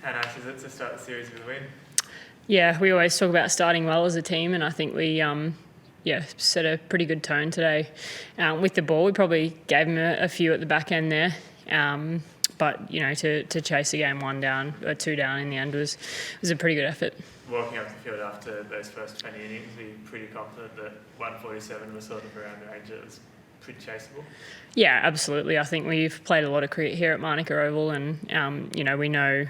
How nice is it to start the series with a win? Yeah, we always talk about starting well as a team, and I think we set a pretty good tone today. With the ball, we probably gave them a few at the back end there. But to chase a game 1 down or 2 down in the end was a pretty good effort. Walking up the field after those first 20 innings, were you pretty confident that 147 was sort of around the range that was pretty chaseable? Yeah, absolutely. I think we've played a lot of cricket here at Manuka Oval, and we know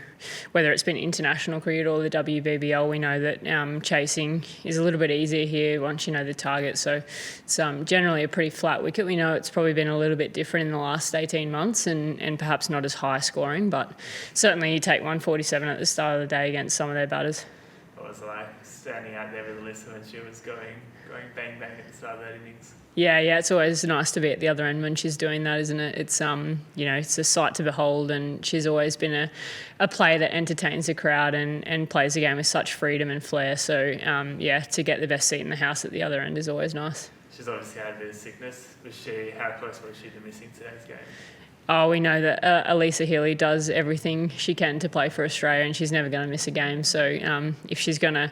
whether it's been international cricket or the WBBL, we know that chasing is a little bit easier here once you know the target. So it's generally a pretty flat wicket. We know it's probably been a little bit different in the last 18 months and perhaps not as high scoring, but certainly you take 147 at the start of the day against some of their batters. What was it like standing out there with Alyssa when she was going bang bang at the start of that innings? Yeah, it's always nice to be at the other end when she's doing that, isn't it? It's it's a sight to behold, and she's always been a player that entertains the crowd and plays the game with such freedom and flair. So to get the best seat in the house at the other end is always nice. She's obviously had a bit of sickness. How close was she to missing today's game? Oh, we know that Alyssa Healy does everything she can to play for Australia, and she's never going to miss a game. So if she's going to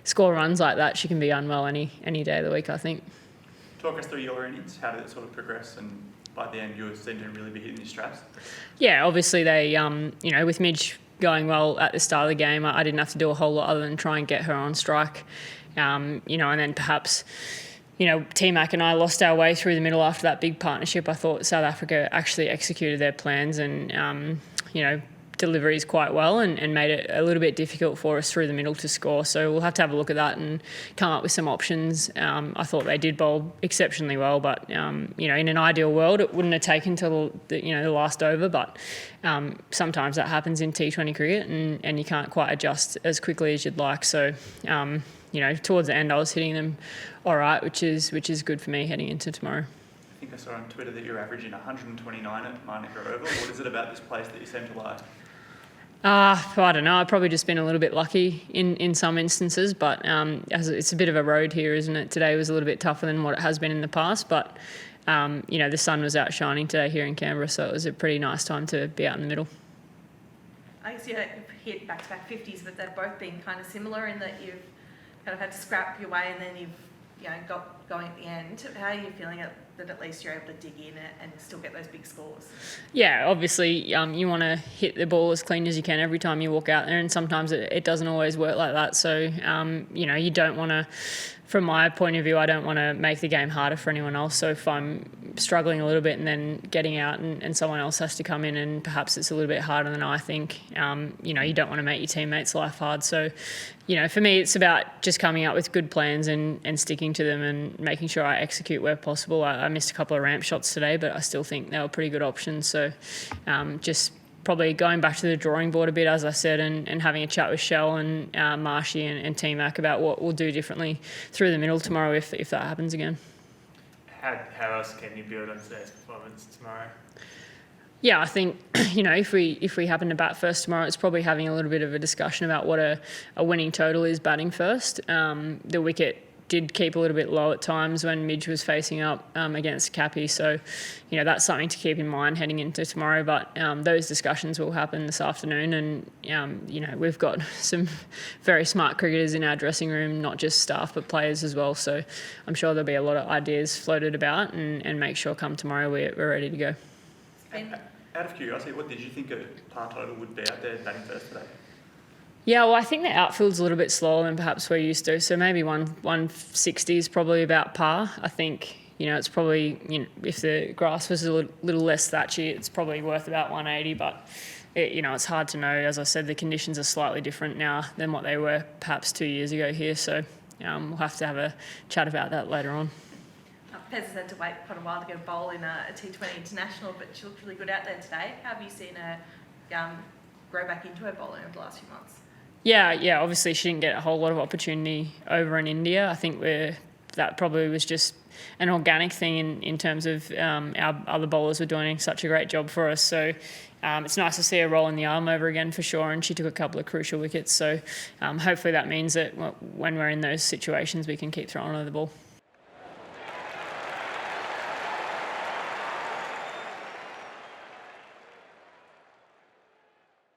score runs like that, she can be unwell any day of the week, I think. Talk us through your innings. How did it sort of progress? And by the end, you seemed to really be hitting your straps. Yeah, obviously they, with Midge going well at the start of the game, I didn't have to do a whole lot other than try and get her on strike. And then perhaps, T-Mac and I lost our way through the middle after that big partnership. I thought South Africa actually executed their plans and, deliveries quite well and made it a little bit difficult for us through the middle to score. So we'll have to have a look at that and come up with some options. I thought they did bowl exceptionally well, but, in an ideal world, it wouldn't have taken till the last over. But sometimes that happens in T20 cricket and you can't quite adjust as quickly as you'd like. So, towards the end, I was hitting them all right, which is good for me heading into tomorrow. I think I saw on Twitter that you're averaging 129 at Manuka Oval. What is it about this place that you seem to like? I don't know. I've probably just been a little bit lucky in some instances, but it's a bit of a road here, isn't it? Today was a little bit tougher than what it has been in the past, but the sun was out shining today here in Canberra, so it was a pretty nice time to be out in the middle. I guess you've hit back-to-back 50s, but they've both been kind of similar in that you've kind of had to scrap your way and then you've got going at the end. How are you feeling that at least you're able to dig in and still get those big scores? Yeah, obviously you want to hit the ball as clean as you can every time you walk out there, and sometimes it doesn't always work like that. So, you don't want to, from my point of view, I don't want to make the game harder for anyone else. So if I'm struggling a little bit and then getting out and someone else has to come in and perhaps it's a little bit harder than I think, you don't want to make your teammates' life hard. So, for me, it's about just coming up with good plans and sticking to them and making sure I execute where possible. I missed a couple of ramp shots today, but I still think they were pretty good options. So just probably going back to the drawing board a bit, as I said, and having a chat with Shell and Marshy and T-Mac about what we'll do differently through the middle tomorrow if that happens again. How else can you build on today's performance tomorrow? Yeah, I think, if we happen to bat first tomorrow, it's probably having a little bit of a discussion about what a winning total is batting first. The wicket did keep a little bit low at times when Midge was facing up against Cappy. So, that's something to keep in mind heading into tomorrow. But those discussions will happen this afternoon. And, we've got some very smart cricketers in our dressing room, not just staff, but players as well. So I'm sure there'll be a lot of ideas floated about and make sure come tomorrow we're ready to go. Out of curiosity, what did you think a par total would be out there batting first today? Yeah, well, I think the outfield's a little bit slower than perhaps we're used to. So maybe 160 is probably about par. I think, it's probably, if the grass was a little less thatchy, it's probably worth about 180. But, it's hard to know. As I said, the conditions are slightly different now than what they were perhaps 2 years ago here. So we'll have to have a chat about that later on. Pez has had to wait quite a while to get a bowl in a T20 international, but she looked really good out there today. How have you seen her grow back into her bowling over the last few months? Yeah. Obviously, she didn't get a whole lot of opportunity over in India. I think that probably was just an organic thing in terms of our other bowlers were doing such a great job for us. So it's nice to see her roll in the arm over again for sure, and she took a couple of crucial wickets. So hopefully that means that when we're in those situations, we can keep throwing her the ball.